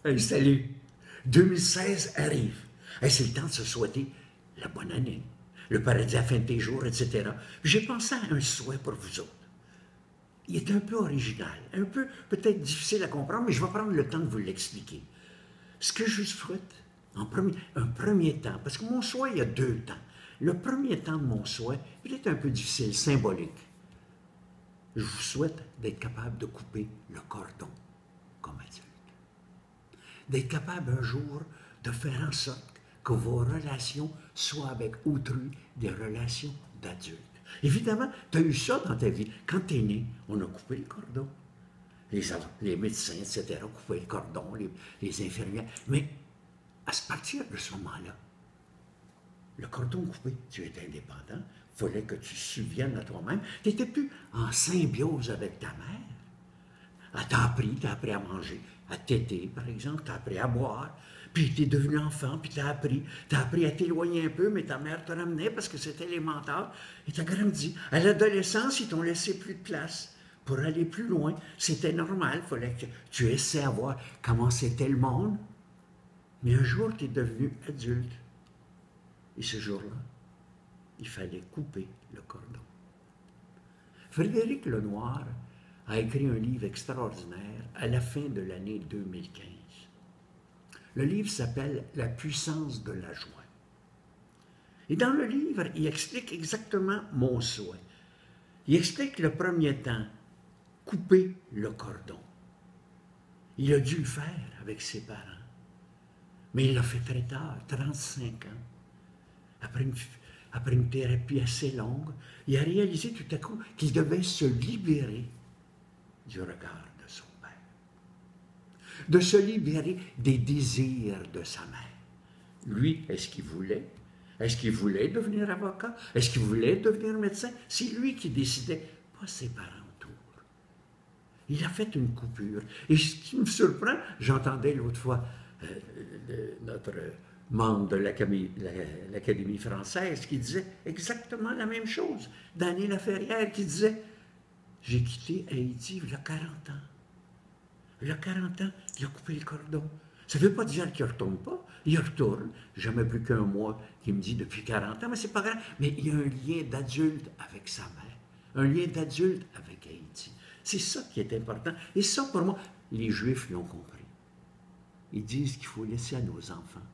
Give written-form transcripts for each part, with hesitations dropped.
Hey, salut! 2016 arrive. Hey, c'est le temps de se souhaiter la bonne année, le paradis à la fin de tes jours, etc. J'ai pensé à un souhait pour vous autres. Il est un peu original, un peu peut-être difficile à comprendre, mais je vais prendre le temps de vous l'expliquer. Ce que je souhaite, un premier temps, parce que mon souhait, il y a deux temps. Le premier temps de mon souhait, il est un peu difficile, symbolique. Je vous souhaite d'être capable de couper le cordon comme adulte. D'être capable un jour de faire en sorte que vos relations soient avec autrui des relations d'adultes. Évidemment, tu as eu ça dans ta vie. Quand tu es né, on a coupé le cordon. Les médecins, etc., ont coupé le cordon, les infirmières. Mais à partir de ce moment-là, le cordon coupé, tu es indépendant, il fallait que tu subviennes à toi-même. Tu n'étais plus en symbiose avec ta mère. Elle t'a appris à manger, à téter, par exemple, t'as appris à boire, puis t'es devenu enfant, puis t'as appris à t'éloigner un peu, mais ta mère te ramenait parce que c'était élémentaire, et t'as grandi. À l'adolescence, ils t'ont laissé plus de place. Pour aller plus loin, c'était normal, il fallait que tu essaies à voir comment c'était le monde. Mais un jour, tu es devenu adulte. Et ce jour-là, il fallait couper le cordon. Frédéric Lenoir a écrit un livre extraordinaire à la fin de l'année 2015. Le livre s'appelle « La puissance de la joie ». Et dans le livre, il explique exactement mon souhait. Il explique le premier temps, couper le cordon. Il a dû le faire avec ses parents. Mais il l'a fait très tard, 35 ans. Après une thérapie assez longue, il a réalisé tout à coup qu'il devait se libérer du regard de son père, de se libérer des désirs de sa mère. Lui, est-ce qu'il voulait? Est-ce qu'il voulait devenir avocat? Est-ce qu'il voulait devenir médecin? C'est lui qui décidait, pas ses parents autour. Il a fait une coupure. Et ce qui me surprend, j'entendais l'autre fois notre membre de l'Académie française qui disait exactement la même chose. Daniel Laferrière qui disait « J'ai quitté Haïti il y a 40 ans. Il y a 40 ans, il a coupé le cordon. » Ça ne veut pas dire qu'il ne retourne pas. Il retourne. Jamais plus qu'un mois qu'il me dit depuis 40 ans, mais c'est pas grave. Mais il y a un lien d'adulte avec sa mère. Un lien d'adulte avec Haïti. C'est ça qui est important. Et ça, pour moi, les Juifs l'ont compris. Ils disent qu'il faut laisser à nos enfants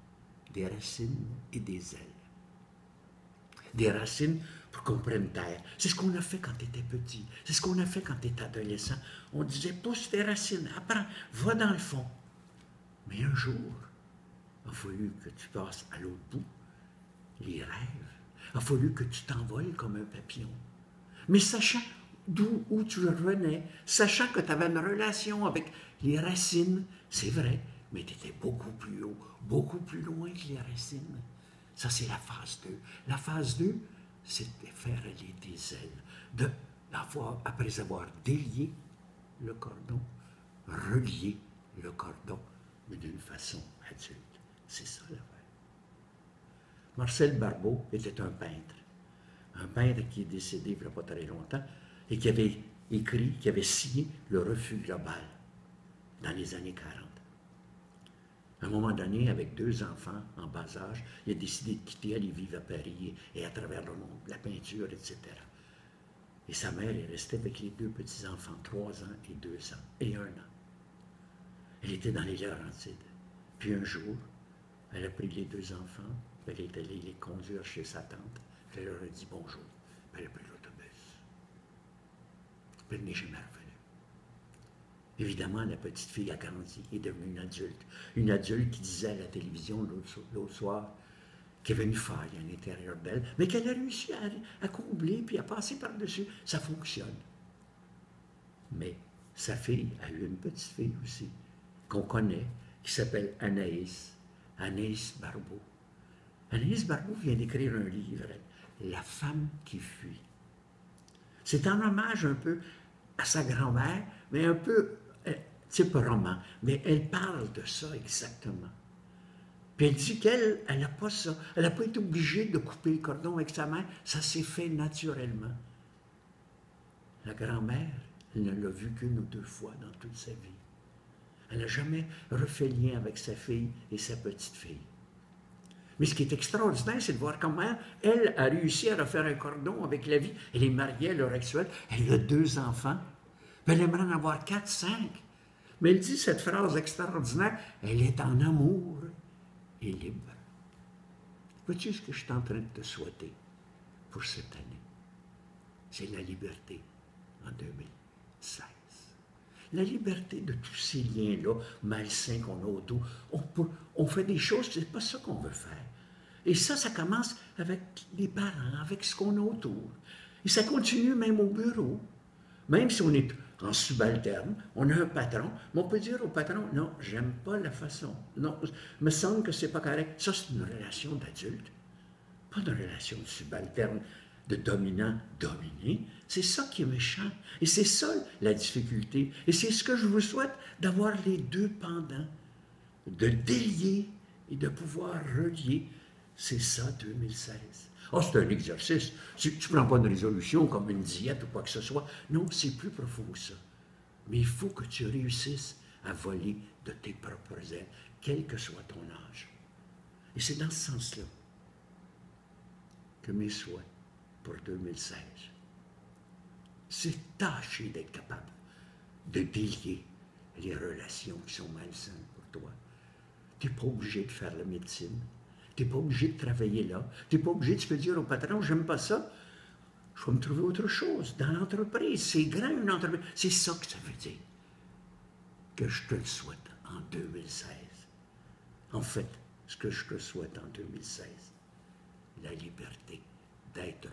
des racines et des ailes. Des racines pour qu'on prenne terre. C'est ce qu'on a fait quand tu étais petit. C'est ce qu'on a fait quand tu étais adolescent. On disait, pousse tes racines, apprends, va dans le fond. Mais un jour, il a fallu que tu passes à l'autre bout, les rêves. Il a fallu que tu t'envoles comme un papillon. Mais sachant où tu revenais, sachant que tu avais une relation avec les racines, c'est vrai, mais tu étais beaucoup plus haut, beaucoup plus loin que les racines. Ça, c'est la phase 2. La phase 2, c'est de faire aller tes ailes, après avoir délié le cordon, relier le cordon, mais d'une façon adulte. C'est ça l'affaire. Marcel Barbeau était un peintre qui est décédé il n'y a pas très longtemps, et qui avait écrit, qui avait signé le refus global dans les années 40. À un moment donné, avec 2 enfants en bas âge, il a décidé de quitter, aller vivre à Paris et à travers le monde, la peinture, etc. Et sa mère est restée avec les 2 petits-enfants, 3 ans et 2 ans, et 1 an. Elle était dans les Laurentides. Puis un jour, elle a pris les 2 enfants, elle est allée les conduire chez sa tante, elle leur a dit bonjour, puis elle a pris l'autobus. Puis elle n'est jamais revenue. Évidemment, la petite fille a grandi, est devenue une adulte qui disait à la télévision l'autre soir qu'il y avait une faille à l'intérieur d'elle, mais qu'elle a réussi à combler puis à passer par-dessus. Ça fonctionne. Mais sa fille a eu une petite fille aussi, qu'on connaît, qui s'appelle Anaïs Barbeau. Anaïs Barbeau vient d'écrire un livre, La femme qui fuit. C'est un hommage un peu à sa grand-mère, mais un peu type roman. Mais elle parle de ça exactement. Puis elle dit qu'elle n'a pas ça. Elle n'a pas été obligée de couper le cordon avec sa mère. Ça s'est fait naturellement. La grand-mère, elle ne l'a vu qu'une ou 2 fois dans toute sa vie. Elle n'a jamais refait lien avec sa fille et sa petite-fille. Mais ce qui est extraordinaire, c'est de voir comment elle a réussi à refaire un cordon avec la vie. Elle est mariée à l'heure actuelle, elle a 2 enfants, puis elle aimerait en avoir 4, 5. Mais elle dit cette phrase extraordinaire, elle est en amour et libre. Vois-tu ce que je suis en train de te souhaiter pour cette année? C'est la liberté en 2016. La liberté de tous ces liens-là malsains qu'on a autour. On fait des choses, c'est pas ça qu'on veut faire. Et ça commence avec les parents, avec ce qu'on a autour. Et ça continue même au bureau. Même si on est en subalterne, on a un patron, mais on peut dire au patron, non, j'aime pas la façon. Non, me semble que c'est pas correct. Ça, c'est une relation d'adulte, pas une relation de subalterne, de dominant-dominé. C'est ça qui est méchant. Et c'est ça la difficulté. Et c'est ce que je vous souhaite, d'avoir les deux pendants, de délier et de pouvoir relier. C'est ça, 2016. Oh, c'est un exercice. Tu ne prends pas une résolution comme une diète ou quoi que ce soit. Non, c'est plus profond que ça. Mais il faut que tu réussisses à voler de tes propres ailes, quel que soit ton âge. Et c'est dans ce sens-là que mes souhaits pour 2016, c'est tâcher d'être capable de délier les relations qui sont malsaines pour toi. Tu n'es pas obligé de faire la médecine. Tu n'es pas obligé de travailler là. Tu n'es pas obligé, tu peux dire au patron, j'aime pas ça, je vais me trouver autre chose. Dans l'entreprise, c'est grand une entreprise. C'est ça que ça veut dire. Que je te le souhaite en 2016. En fait, ce que je te souhaite en 2016, la liberté d'être